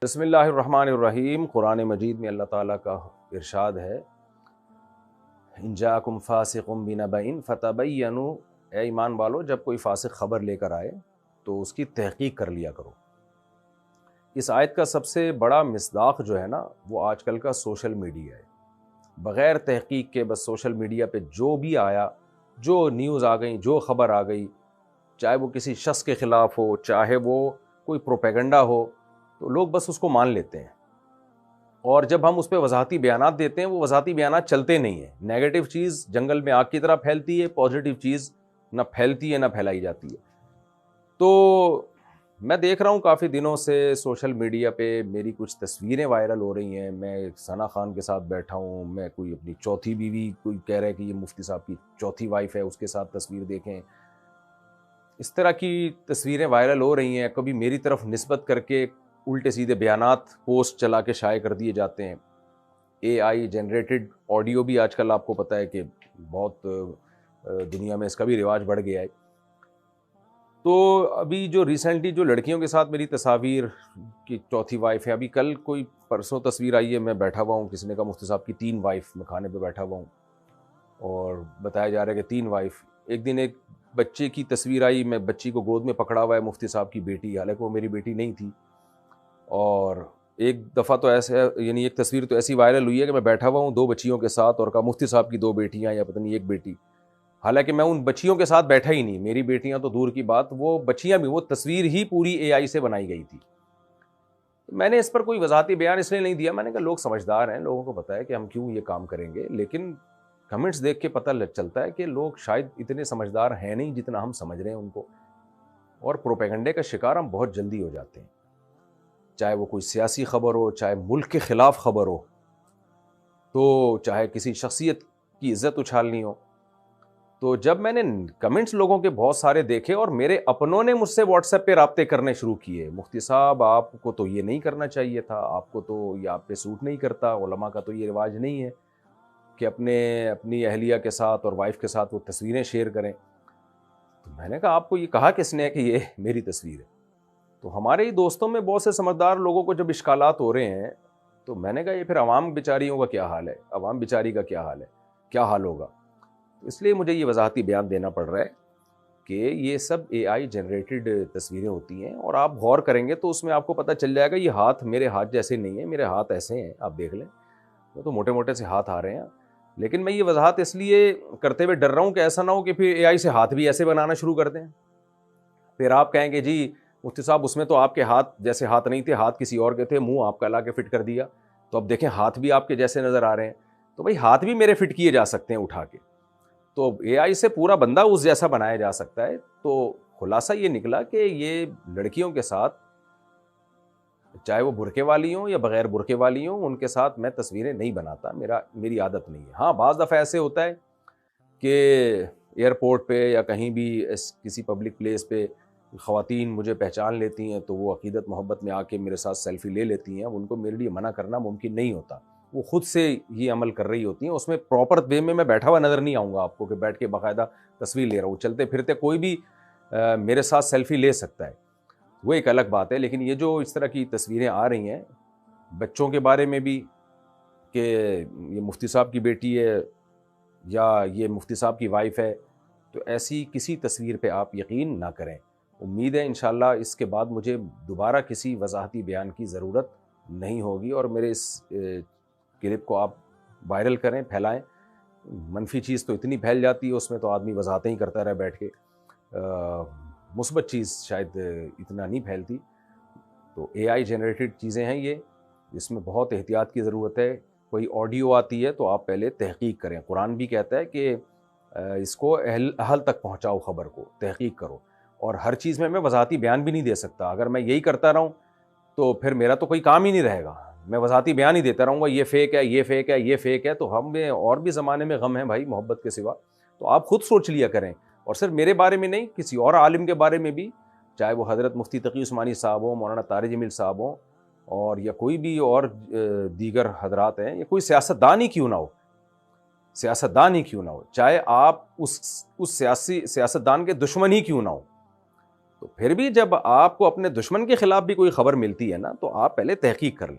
بسم اللہ الرحمن الرحیم۔ قرآن مجید میں اللہ تعالیٰ کا ارشاد ہے، ان جاءکم فاسق بنبأ فتبینوا، اے ایمان والو جب کوئی فاسق خبر لے کر آئے تو اس کی تحقیق کر لیا کرو۔ اس آیت کا سب سے بڑا مصداق جو ہے نا وہ آج کل کا سوشل میڈیا ہے۔ بغیر تحقیق کے بس سوشل میڈیا پہ جو بھی آیا، جو نیوز آ گئی، جو خبر آ گئی، چاہے وہ کسی شخص کے خلاف ہو، چاہے وہ کوئی پروپیگنڈا ہو، تو لوگ بس اس کو مان لیتے ہیں۔ اور جب ہم اس پہ وضاحتی بیانات دیتے ہیں وہ وضاحتی بیانات چلتے نہیں ہیں۔ نیگیٹو چیز جنگل میں آگ کی طرح پھیلتی ہے، پازیٹیو چیز نہ پھیلتی ہے نہ پھیلائی جاتی ہے۔ تو میں دیکھ رہا ہوں کافی دنوں سے سوشل میڈیا پہ میری کچھ تصویریں وائرل ہو رہی ہیں، میں ثنا خان کے ساتھ بیٹھا ہوں، میں کوئی اپنی چوتھی بیوی، کوئی کہہ رہا ہے کہ یہ مفتی صاحب کی چوتھی وائف ہے، اس کے ساتھ تصویر دیکھیں۔ اس طرح کی تصویریں وائرل ہو رہی ہیں، کبھی میری طرف نسبت کر کے الٹے سیدھے بیانات پوسٹ چلا کے شائع کر دیے جاتے ہیں۔ اے آئی جنریٹڈ آڈیو بھی آج کل آپ کو پتہ ہے کہ بہت دنیا میں اس کا بھی رواج بڑھ گیا ہے۔ تو ابھی جو ریسنٹلی جو لڑکیوں کے ساتھ میری تصاویر کی چوتھی وائف ہے، ابھی کل کوئی پرسوں تصویر آئی ہے، میں بیٹھا ہوا ہوں، کسی نے کہا مفتی صاحب کی 3 وائف، میں کھانے پہ بیٹھا ہوا ہوں اور بتایا جا رہا ہے کہ 3 وائف۔ ایک دن ایک بچے کی تصویر آئی، میں بچی کو گود میں پکڑا ہوا ہے، مفتی صاحب کی بیٹی، حالانکہ وہ میری بیٹی نہیں تھی۔ اور ایک دفعہ تو ایسے، یعنی ایک تصویر تو ایسی وائرل ہوئی ہے کہ میں بیٹھا ہوا ہوں 2 بچیوں کے ساتھ اور کہا مفتی صاحب کی 2 بیٹیاں یا پتہ نہیں 1 بیٹی، حالانکہ میں ان بچیوں کے ساتھ بیٹھا ہی نہیں، میری بیٹیاں تو دور کی بات، وہ بچیاں بھی، وہ تصویر ہی پوری اے آئی سے بنائی گئی تھی۔ میں نے اس پر کوئی وضاحتی بیان اس لیے نہیں دیا، میں نے کہا لوگ سمجھدار ہیں، لوگوں کو پتہ ہے کہ ہم کیوں یہ کام کریں گے، لیکن کمنٹس دیکھ کے پتہ چلتا ہے کہ لوگ شاید اتنے سمجھدار ہیں نہیں جتنا ہم سمجھ رہے ہیں ان کو، اور پروپیگنڈے کا شکار ہم بہت جلدی ہو جاتے ہیں۔ چاہے وہ کوئی سیاسی خبر ہو، چاہے ملک کے خلاف خبر ہو، تو چاہے کسی شخصیت کی عزت اچھالنی ہو۔ تو جب میں نے کمنٹس لوگوں کے بہت سارے دیکھے اور میرے اپنوں نے مجھ سے واٹس ایپ پہ رابطے کرنے شروع کیے، مفتی صاحب آپ کو تو یہ نہیں کرنا چاہیے تھا، آپ کو تو یہ آپ پہ سوٹ نہیں کرتا، علماء کا تو یہ رواج نہیں ہے کہ اپنی اہلیہ کے ساتھ اور وائف کے ساتھ وہ تصویریں شیئر کریں۔ تو میں نے کہا آپ کو یہ کہا کس نے کہ یہ میری تصویر ہے؟ تو ہمارے ہی دوستوں میں بہت سے سمجھدار لوگوں کو جب اشکالات ہو رہے ہیں تو میں نے کہا یہ پھر عوام بیچاریوں کا کیا حال ہے، عوام بیچاری کا کیا حال ہے، کیا حال ہوگا؟ اس لیے مجھے یہ وضاحتی بیان دینا پڑ رہا ہے کہ یہ سب اے آئی جنریٹڈ تصویریں ہوتی ہیں، اور آپ غور کریں گے تو اس میں آپ کو پتہ چل جائے گا یہ ہاتھ میرے ہاتھ جیسے نہیں ہیں، میرے ہاتھ ایسے ہیں، آپ دیکھ لیں، وہ تو موٹے موٹے سے ہاتھ آ رہے ہیں۔ لیکن میں یہ وضاحت اس لیے کرتے ہوئے ڈر رہا ہوں کہ ایسا نہ ہو کہ پھر اے آئی سے ہاتھ بھی ایسے بنانا شروع کر دیں، پھر آپ کہیں گے جی مفتی صاحب اس میں تو آپ کے ہاتھ جیسے ہاتھ نہیں تھے، ہاتھ کسی اور کے تھے، منہ آپ کا لا کے فٹ کر دیا، تو اب دیکھیں ہاتھ بھی آپ کے جیسے نظر آ رہے ہیں۔ تو بھائی ہاتھ بھی میرے فٹ کیے جا سکتے ہیں اٹھا کے، تو اے آئی سے پورا بندہ اس جیسا بنایا جا سکتا ہے۔ تو خلاصہ یہ نکلا کہ یہ لڑکیوں کے ساتھ، چاہے وہ برقعے والی ہوں یا بغیر برقعے والی ہوں، ان کے ساتھ میں تصویریں نہیں بناتا، میری عادت نہیں ہے۔ ہاں بعض دفعہ ایسے ہوتا ہے کہ ایئرپورٹ پہ یا کہیں بھی کسی پبلک پلیس پہ خواتین مجھے پہچان لیتی ہیں تو وہ عقیدت محبت میں آ کے میرے ساتھ سیلفی لے لیتی ہیں، اب ان کو میرے لیے منع کرنا ممکن نہیں ہوتا، وہ خود سے یہ عمل کر رہی ہوتی ہیں۔ اس میں پراپر وے میں بیٹھا ہوا نظر نہیں آؤں گا آپ کو کہ بیٹھ کے باقاعدہ تصویر لے رہا ہوں، چلتے پھرتے کوئی بھی میرے ساتھ سیلفی لے سکتا ہے، وہ ایک الگ بات ہے۔ لیکن یہ جو اس طرح کی تصویریں آ رہی ہیں بچوں کے بارے میں بھی کہ یہ مفتی صاحب کی بیٹی ہے یا یہ مفتی صاحب کی وائف ہے، تو ایسی کسی تصویر پہ آپ یقین نہ کریں۔ امید ہے انشاءاللہ اس کے بعد مجھے دوبارہ کسی وضاحتی بیان کی ضرورت نہیں ہوگی، اور میرے اس کلپ کو آپ وائرل کریں، پھیلائیں۔ منفی چیز تو اتنی پھیل جاتی ہے اس میں تو آدمی وضاحتیں ہی کرتا رہے بیٹھ کے، مثبت چیز شاید اتنا نہیں پھیلتی۔ تو اے آئی جنریٹڈ چیزیں ہیں یہ، اس میں بہت احتیاط کی ضرورت ہے۔ کوئی آڈیو آتی ہے تو آپ پہلے تحقیق کریں، قرآن بھی کہتا ہے کہ اس کو اہل تک پہنچاؤ، خبر کو تحقیق کرو، اور ہر چیز میں وضاحتی بیان بھی نہیں دے سکتا۔ اگر میں یہی کرتا رہوں تو پھر میرا تو کوئی کام ہی نہیں رہے گا، میں وضاحتی بیان ہی دیتا رہوں گا، یہ فیک ہے، یہ فیک ہے، یہ فیک ہے، تو ہم میں اور بھی زمانے میں غم ہے بھائی محبت کے سوا۔ تو آپ خود سوچ لیا کریں، اور صرف میرے بارے میں نہیں، کسی اور عالم کے بارے میں بھی، چاہے وہ حضرت مفتی تقی عثمانی صاحب ہوں، مولانا طارق جمیل صاحب ہوں، اور یا کوئی بھی اور دیگر حضرات ہیں، یا کوئی سیاستدان ہی کیوں نہ ہو، سیاستدان ہی کیوں نہ ہو، چاہے آپ اس سیاستدان کے دشمن ہی کیوں نہ ہو، تو پھر بھی جب آپ کو اپنے دشمن کے خلاف بھی کوئی خبر ملتی ہے نا، تو آپ پہلے تحقیق کر لیں.